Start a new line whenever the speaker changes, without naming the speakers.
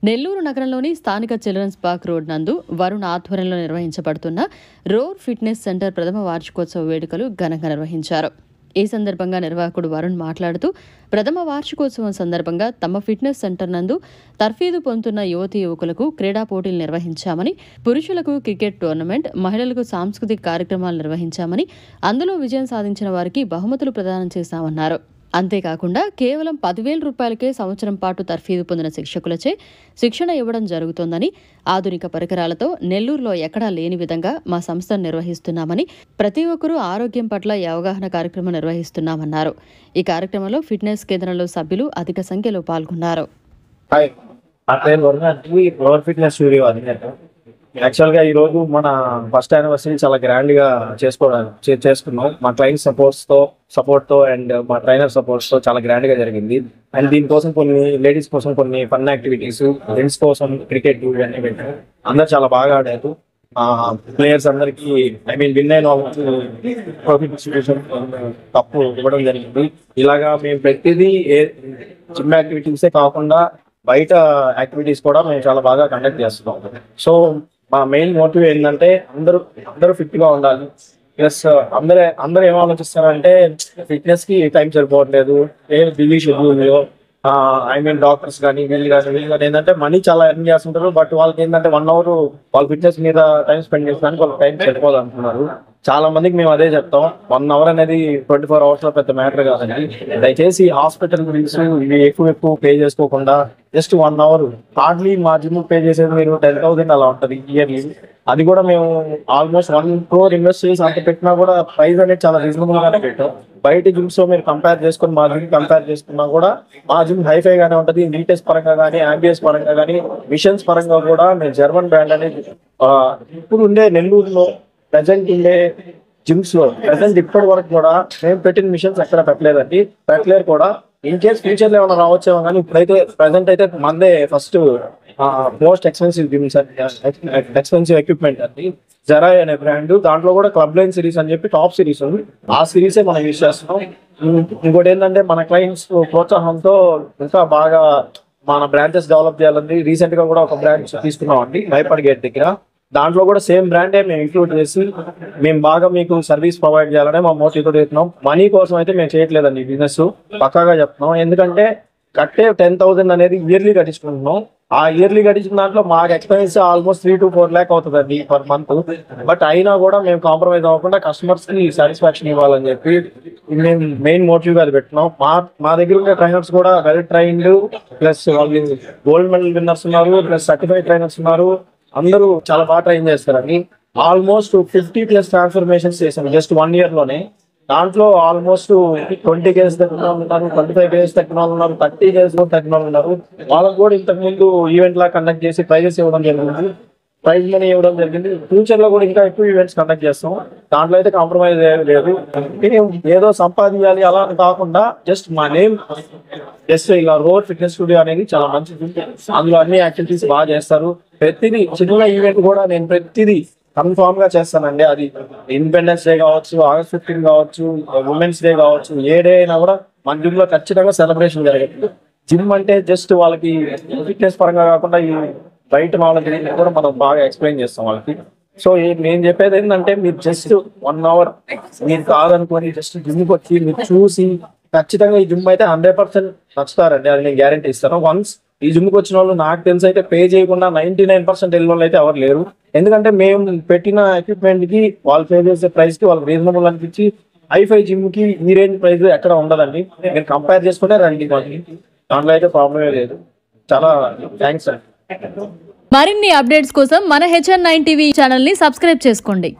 నెల్లూరు నగరంలోని స్థానిక children's park road నందు వరుణ్ ఆధ్వర్యంలో నిర్వహించబడుతున్న రోర్ ఫిట్నెస్ సెంటర్ ప్రథమ వార్షికోత్సవ వేడుకలు ఘనంగా నిర్వహించారు. ఈ సందర్భంగా నిర్వాహకుడు వరుణ్ మాట్లాడుతూ ప్రథమ వార్షికోత్సవం సందర్భంగా తమ ఫిట్నెస్ సెంటర్ నందు తర్ఫీదు పొందుతున్న యువతీ యువకులకు క్రీడా పోటీలు నిర్వహించామని, పురుషులకు క్రికెట్ టోర్నమెంట్, మహిళలకు సాంస్కృతిక కార్యక్రమాలు నిర్వహించామని, అందులో విజయం సాధించిన వారికి బహుమతులు ప్రదానం చేశామన్నారు. అంతేకాకుండా కేవలం 10,000 రూపాయలకే సంవత్సరం పాటు తర్ఫీదు పొందిన శిక్షకులచే శిక్షణ ఇవ్వడం జరుగుతోందని, ఆధునిక పరికరాలతో నెల్లూరులో ఎక్కడా లేని విధంగా మా సంస్థను నిర్వహిస్తున్నామని, ప్రతి ఒక్కరూ ఆరోగ్యం పట్ల అవగాహన కార్యక్రమం నిర్వహిస్తున్నామన్నారు. ఈ కార్యక్రమంలో ఫిట్నెస్ కేంద్రంలో సభ్యులు అధిక సంఖ్యలో పాల్గొన్నారు.
యాక్చువల్గా ఈ రోజు మన ఫస్ట్ యానివర్సరీ చాలా గ్రాండ్ గా చేసుకున్నాం. మా క్లయింట్ సపోర్ట్ తో అండ్ మా ట్రైనర్ సపోర్ట్స్ తో చాలా గ్రాండ్ గా జరిగింది. అండ్ దీనికోసం కొన్ని లేడీస్ కోసం కొన్ని ఫన్ యాక్టివిటీస్, జెంట్స్ కోసం క్రికెట్ ఇవన్నీ పెట్టారు. అందరు చాలా బాగా ఆడారు. ప్లేయర్స్ అందరికి విన్ అయిన కప్పు ఇవ్వడం జరిగింది. ఇలాగా మేము ప్రతిదీ జిమ్ యాక్టివిటీసే కాకుండా బయట యాక్టివిటీస్ కూడా మేము చాలా బాగా కండక్ట్ చేస్తున్నాం. సో మా మెయిన్ మోటివ్ ఏంటంటే అందరూ ఫిట్ గా ఉండాలి. ప్లస్ అందరూ ఏం ఆలోచిస్తారంటే ఫిట్నెస్ కి టైం సరిపోవట్లేదు, బిజీ షెడ్యూల్. డాక్టర్స్ కానీ వీళ్ళు కానీ ఏంటంటే మనీ చాలా ఎర్న్ చేస్తుంటారు. బట్ వాళ్ళకి ఏంటంటే 1 hour వాళ్ళ ఫిట్నెస్ మీద టైం స్పెండ్ చేసడానికి వాళ్ళకి టైం సరిపోదు అంటున్నారు. చాలా మందికి మేము అదే చెప్తాం, 1 hour అనేది 24 hours లో పెద్ద మ్యాటర్ కాదండి. దయచేసి హాస్పిటల్ బిల్స్ ఇవి ఎక్కువ పే చేసుకోకుండా జస్ట్ 1 hour హార్డ్లీ మా జిమ్ పే చేసేది మీరు 10,000 అలా ఉంటుంది ఇయర్లీ. అది కూడా మేము ఆల్మోస్ట్ 1 crore ఇన్వెస్ట్ చేసి అంత పెట్టినా కూడా ప్రైస్ అనేది చాలా రీజనబుల్ గానే పెట్టాం. బయట జిమ్స్ లో మీరు కంపేర్ చేసుకుని మా జిమ్ కంపేర్ చేసుకున్నా కూడా మా జిమ్ హైఫై గానే ఉంటుంది. నీటెస్ పరంగా కానీ, ఆంబియన్స్ పరంగా కానీ, మిషన్స్ పరంగా కూడా మేము జర్మన్ బ్రాండ్ అనేది ఇప్పుడు ఉండే నెల్లూరులో ప్రెసెంట్ ఉండే జిమ్స్ లో ఇప్పటి వరకు కూడా మేము పెట్టిన మిషన్స్ ఎక్కడ పెట్టలేరు కూడా. ఇన్ కేస్ ఫ్యూచర్ లో ఏమైనా రావచ్చేమో కానీ ఇప్పుడైతే ప్రెసెంట్ అయితే మందే first most expensive gyms expensive equipment అండి. జెరాయ్ అనే బ్రాండ్, దాంట్లో కూడా క్లబ్ లైన్ సిరీస్ అని చెప్పి టాప్ సిరీస్ ఉంది. ఆ సిరీసే మనం యూజ్ చేస్తున్నాం. ఇంకోటి ఏంటంటే మన క్లయింట్స్ ప్రోత్సాహంతో ఇంకా బాగా మన బ్రాంచెస్ డెవలప్ చేయాలని రీసెంట్ గా కూడా ఒక బ్రాంచ్ తీసుకున్నాం అండి మైపాడ్ గేట్ దగ్గర. దాంట్లో కూడా సేమ్ బ్రాండే మేము ఇంక్లూడ్ చేసి మేము బాగా మీకు సర్వీస్ ప్రొవైడ్ చేయాలనే మా మోటివ్ తో చేస్తున్నాం. మనీ కోసం అయితే మేము చేయట్లేదండి బిజినెస్, పక్కాగా చెప్తున్నాం. ఎందుకంటే కట్టే 10,000 అనేది ఇయర్లీ కట్టించుకుంటున్నాం. ఆ ఇయర్లీ కట్టించిన దాంట్లో మాకు ఎక్స్పెన్స్ ఆల్మోస్ట్ 3 to 4 lakh అవుతుందండి పర్ మంత్. బట్ అయినా కూడా మేము కాంప్రమైజ్ అవ్వకుండా కస్టమర్స్ కి సాటిస్ఫాక్షన్ ఇవ్వాలని చెప్పి మేము మెయిన్ మోటివ్ గా అది పెట్టినాం. మా దగ్గర ఉండే ట్రైనర్స్ కూడా వెల్ ట్రైన్డ్, ప్లస్ వాళ్ళు గోల్డ్ మెడల్ విన్నర్స్ ఉన్నారు, ప్లస్ సర్టిఫైడ్ ట్రైనర్స్ ఉన్నారు. అందరూ చాలా బాగా ట్రైన్ చేస్తారని ఆల్మోస్ట్ 50+ ట్రాన్స్ఫర్మేషన్స్ చేశాను జస్ట్ 1 year లోనే. దాంట్లో ఆల్మోస్ట్ 20 కేజెస్ తగ్గిన వాళ్ళు ఉన్నారు, 25 కేజెస్ తగ్గిన వాళ్ళు ఉన్నారు, 30 కేజెస్ తగ్గిన వాళ్ళు ఉన్నారు. వాళ్ళకు కూడా ఇంతకు ముందు ఈవెంట్ లా కండక్ట్ చేసి ప్రైజ్ మనీ ఇవ్వడం జరిగింది. ఫ్యూచర్ లో కూడా ఇంకా ఎక్కువ ఈవెంట్స్ కండక్ట్ చేస్తాం. దాంట్లో అయితే కాంప్రమైజ్ లేదు. ఏదో సంపాదించాలి అలా కాకుండా జస్ట్ మా నేమ్ ఇలా రోర్ ఫిట్నెస్ స్టూడియో అనేది చాలా మంచిది. అందులో అన్ని యాక్టివిటీస్ బాగా చేస్తారు. ప్రతిదీ చిన్న ఈవెంట్ కూడా నేను ప్రతిదీ కన్ఫామ్ గా చేస్తానండి. అది ఇండిపెండెన్స్ డే కావచ్చు, August 15 కావచ్చు, ఉమెన్స్ డే కావచ్చు, ఏ డే అయినా కూడా మన జిమ్ లో ఖచ్చితంగా సెలబ్రేషన్ జరగదు. జిమ్ అంటే జస్ట్ వాళ్ళకి ఫిట్నెస్ పరంగా కాకుండా ఈ బయట నాలెడ్జ్ కూడా మనం బాగా ఎక్స్ప్లెయిన్ చేస్తాం వాళ్ళకి. సో నేను చెప్పేది ఏంటంటే మీరు జస్ట్ 1 hour మీరు కాదనుకొని జస్ట్ జిమ్కి వచ్చి మీరు చూసి ఖచ్చితంగా ఈ జిమ్ అయితే 100% నచ్చుతారండి. అది నేను గ్యారంటీ ఇస్తాను. వన్స్ ఈ జిమ్కి వచ్చిన వాళ్ళు నాకు తెలిసి అయితే పే చేయకుండా 99% వెళ్ళిన వాళ్ళు అయితే ఎవరు లేరు. ఎందుకంటే మేము పెట్టిన ఎక్విప్మెంట్ కి వాళ్ళు పే చేసే ప్రైస్ కి వాళ్ళకి రీజనబుల్ అనిపించి హైఫై జిమ్ కి ఈ రేంజ్ ప్రైస్ ఎక్కడ ఉండదండి. మీరు కంపేర్ చేసుకుంటే రండి, దాంట్లో అయితే ప్రాబ్లమే లేదు. చాలా థ్యాంక్స్ అండి.
మరిన్ని అప్డేట్స్ కోసం మన HN9 TV ఛానల్ ని సబ్స్క్రైబ్ చేసుకోండి.